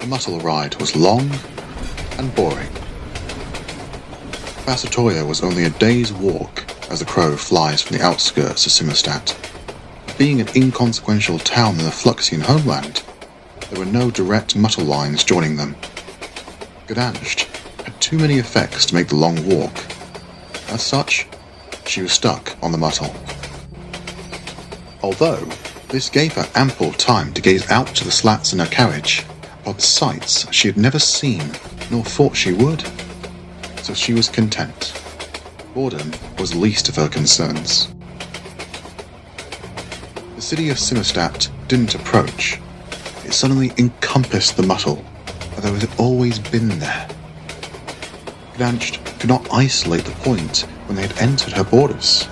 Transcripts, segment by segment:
The Muscle ride was long and boring. Capacitoria was only a day's walk as the crow flies from the outskirts of Simmerstat. Being an inconsequential town in the Fluxian homeland, there were no direct Muscle lines joining them. Gdansk had too many effects to make the long walk. As such, she was stuck on the Muscle. Although, this gave her ample time to gaze out to the slats in her carriage, upon sights she had never seen nor thought she would. So she was content. Boredom was least of her concerns. The city of Simmerstat didn't approach. It suddenly encompassed the Muscle, although it had always been there. Gdansk could not isolate the point when they had entered her borders,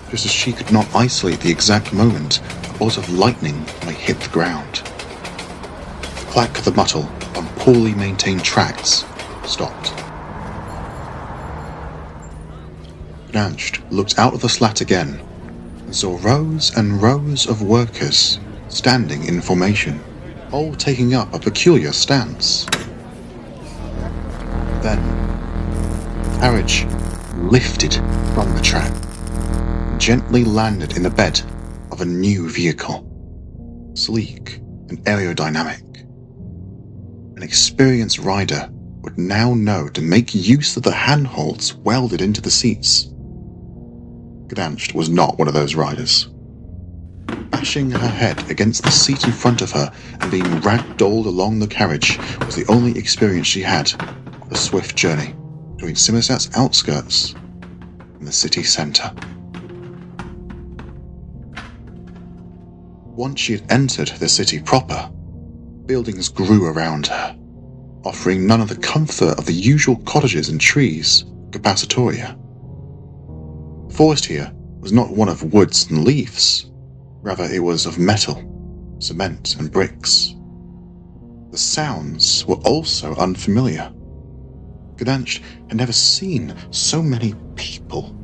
just as she could not isolate the exact moment a bolt of lightning might hit the ground. The clack of the Muscle on poorly maintained tracks stopped. Gdansk looked out of the slat again and saw rows and rows of workers standing in formation, all taking up a peculiar stance. Then, the carriage lifted from the track and gently landed in the bed of a new vehicle, sleek and aerodynamic. An experienced rider would now know to make use of the handholds welded into the seats. Gdansk was not one of those riders. Bashing her head against the seat in front of her and being ragdolled along the carriage was the only experience she had of the swift journey between Simmerstat's outskirts and the city centre. Once she had entered the city proper, buildings grew around her, offering none of the comfort of the usual cottages and trees of Capacitoria. The forest here was not one of woods and leaves, rather it was of metal, cement and bricks. The sounds were also unfamiliar. Gdansk had never seen so many people,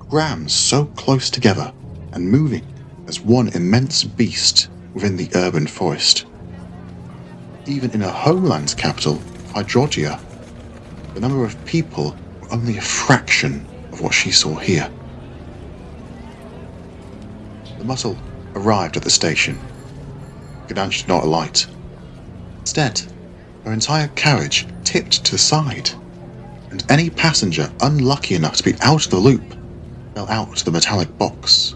crammed so close together and moving as one immense beast within the urban forest. Even in her homeland's capital, Hydrogia, the number of people were only a fraction of what she saw here. The Muscle arrived at the station. Gdansk did not alight. Instead, her entire carriage tipped to the side, and any passenger unlucky enough to be out of the loop fell out to the metallic box.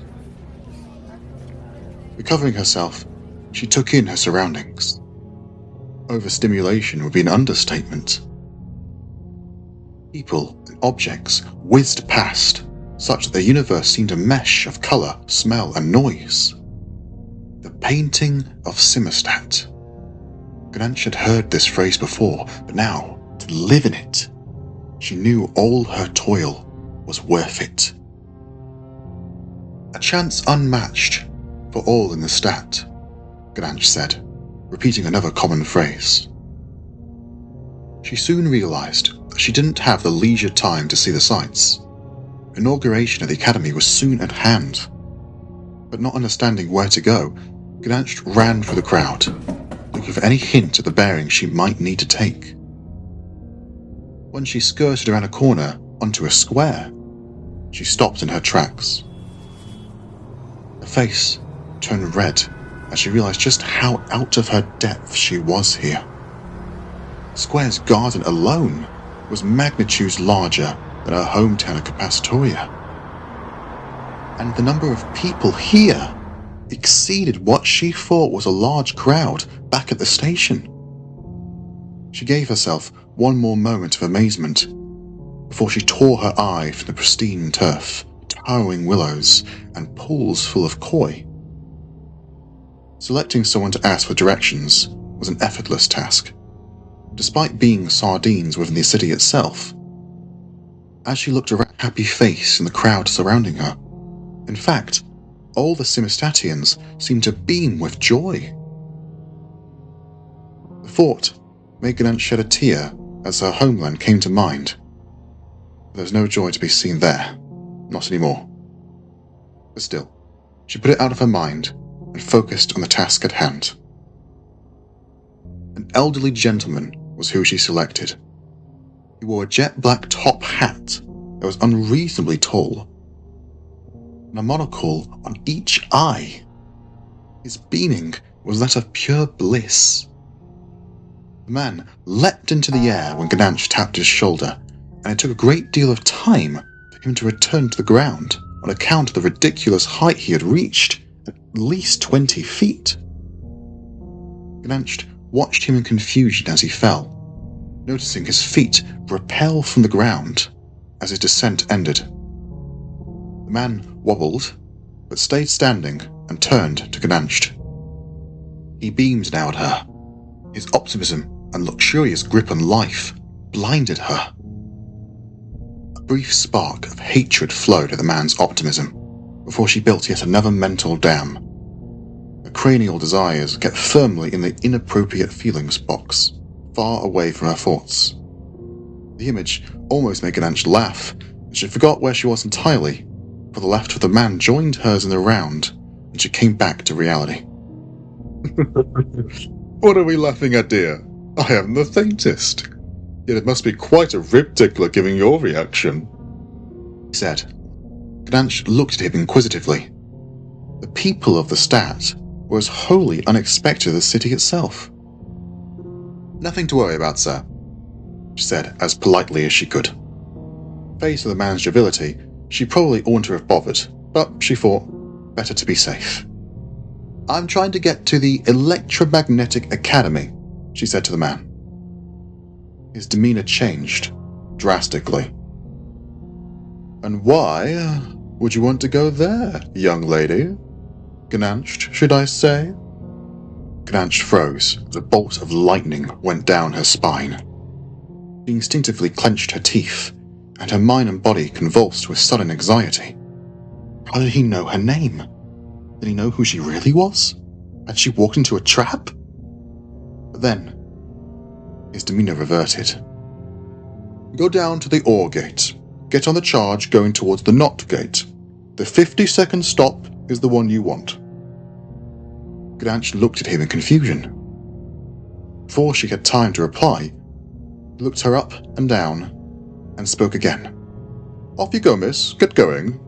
Recovering herself, she took in her surroundings. Overstimulation would be an understatement. People and objects whizzed past, such that the universe seemed a mesh of colour, smell and noise. The painting of Simmerstat. Gdansk had heard this phrase before, but now, to live in it, she knew all her toil was worth it. A chance unmatched for all in the stat, Gdansk said, repeating another common phrase. She soon realised that she didn't have the leisure time to see the sights. Inauguration of the academy was soon at hand. But not understanding where to go, Gdansk ran through the crowd, looking for any hint of the bearing she might need to take. When she skirted around a corner onto a square, she stopped in her tracks. Her face turned red as she realised just how out of her depth she was here. Square's garden alone was magnitudes larger than her hometown of Capacitoria. And the number of people here exceeded what she thought was a large crowd back at the station. She gave herself one more moment of amazement before she tore her eye from the pristine turf, towering willows, and pools full of koi. Selecting someone to ask for directions was an effortless task, despite being sardines within the city itself. As she looked around, a happy face in the crowd surrounding her. In fact, all the Simmerstatians seemed to beam with joy. The thought made Gdansk shed a tear as her homeland came to mind. There was no joy to be seen there, not anymore. But still, she put it out of her mind and focused on the task at hand. An elderly gentleman was who she selected. He wore a jet black top hat that was unreasonably tall, and a monocle on each eye. His beaming was that of pure bliss. The man leapt into the air when Gdansk tapped his shoulder, and it took a great deal of time for him to return to the ground on account of the ridiculous height he had reached, at least 20 feet. Gdansk watched him in confusion as he fell, noticing his feet repel from the ground as his descent ended. The man wobbled, but stayed standing and turned to Gdansk. He beamed now at her. His optimism and luxurious grip on life blinded her. A brief spark of hatred flowed at the man's optimism before she built yet another mental dam. Her cranial desires kept firmly in the inappropriate feelings box, far away from her thoughts. The image almost made Gdansk laugh, and she forgot where she was entirely, for the laughter of the man joined hers in the round, and she came back to reality. What are we laughing at, dear? I haven't the faintest. Yet it must be quite a rib tickler giving your reaction, he said. Gdansk looked at him inquisitively. The people of the Stat were as wholly unexpected as the city itself. Nothing to worry about, sir, she said as politely as she could. Faced with the man's joviality, she probably oughtn't to have bothered, but she thought, better to be safe. I'm trying to get to the Electromagnetic Academy, she said to the man. His demeanor changed drastically. And why would you want to go there, young lady? Gdansk, should I say? Gdansk froze as a bolt of lightning went down her spine. She instinctively clenched her teeth, and her mind and body convulsed with sudden anxiety. How did he know her name? Did he know who she really was? Had she walked into a trap? But then, his demeanor reverted. Go down to the ore gate. Get on the charge going towards the knot gate. The 50-second stop is the one you want. Gdansk looked at him in confusion. Before she had time to reply, he looked her up and down and spoke again. Off you go, miss. Get going.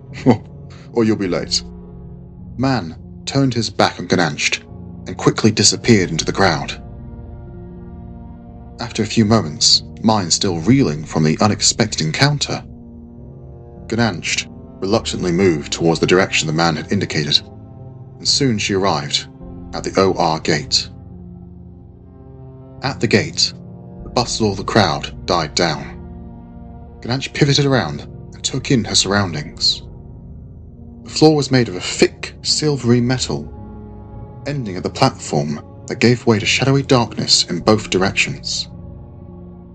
Or you'll be late. Man turned his back on Gdansk and quickly disappeared into the crowd. After a few moments, mind still reeling from the unexpected encounter, Gdansk reluctantly moved towards the direction the man had indicated, and soon she arrived at the OR gate. At the gate, the bustle of the crowd died down. Gdansk pivoted around and took in her surroundings. The floor was made of a thick, silvery metal, ending at the platform that gave way to shadowy darkness in both directions.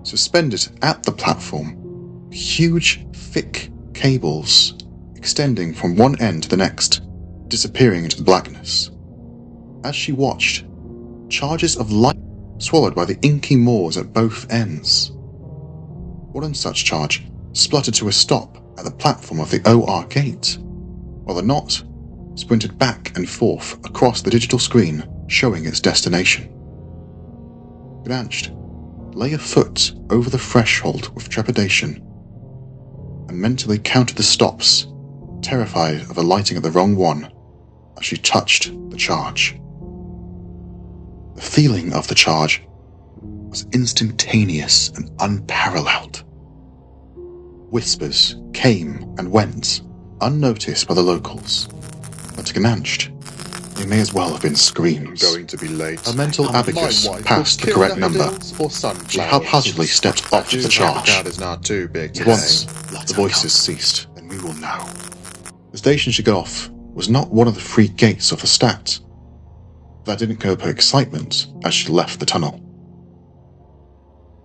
Suspended at the platform, huge, thick cables extending from one end to the next, disappearing into the blackness. As she watched, charges of light swallowed by the inky moors at both ends. One such charge spluttered to a stop at the platform of the OR gate, while the knot sprinted back and forth across the digital screen showing its destination. Gdansk lay a foot over the threshold with trepidation and mentally counted the stops, terrified of alighting at the wrong one as she touched the charge. The feeling of the charge was instantaneous and unparalleled. Whispers came and went, unnoticed by the locals, but to Gdansk, they may as well have been screams. I'm going to be late. Her mental abacus passed the correct number. She haphazardly stepped off the charge. Is not too big today. Once the voices ceased, then we will know. The station she got off was not one of the 3 gates of the Stat. That didn't curb her excitement as she left the tunnel.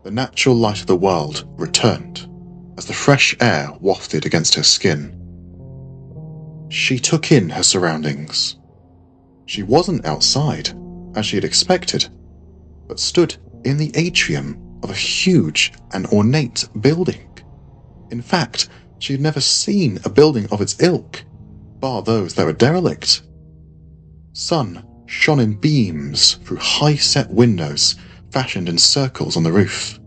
The natural light of the world returned as the fresh air wafted against her skin. She took in her surroundings. She wasn't outside, as she had expected, but stood in the atrium of a huge and ornate building. In fact, she had never seen a building of its ilk, bar those that were derelict. Sun shone in beams through high-set windows fashioned in circles on the roof.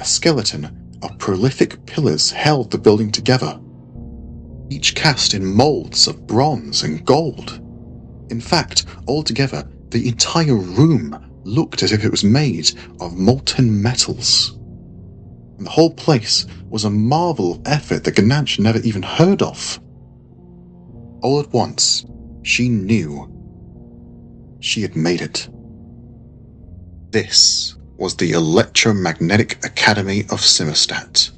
A skeleton of prolific pillars held the building together, each cast in molds of bronze and gold. In fact, altogether, the entire room looked as if it was made of molten metals. And the whole place was a marvel of effort that Gdansk never even heard of. All at once, she knew she had made it. This was the Electromagnetic Academy of Simmerstat.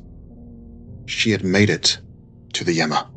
She had made it to the EMA.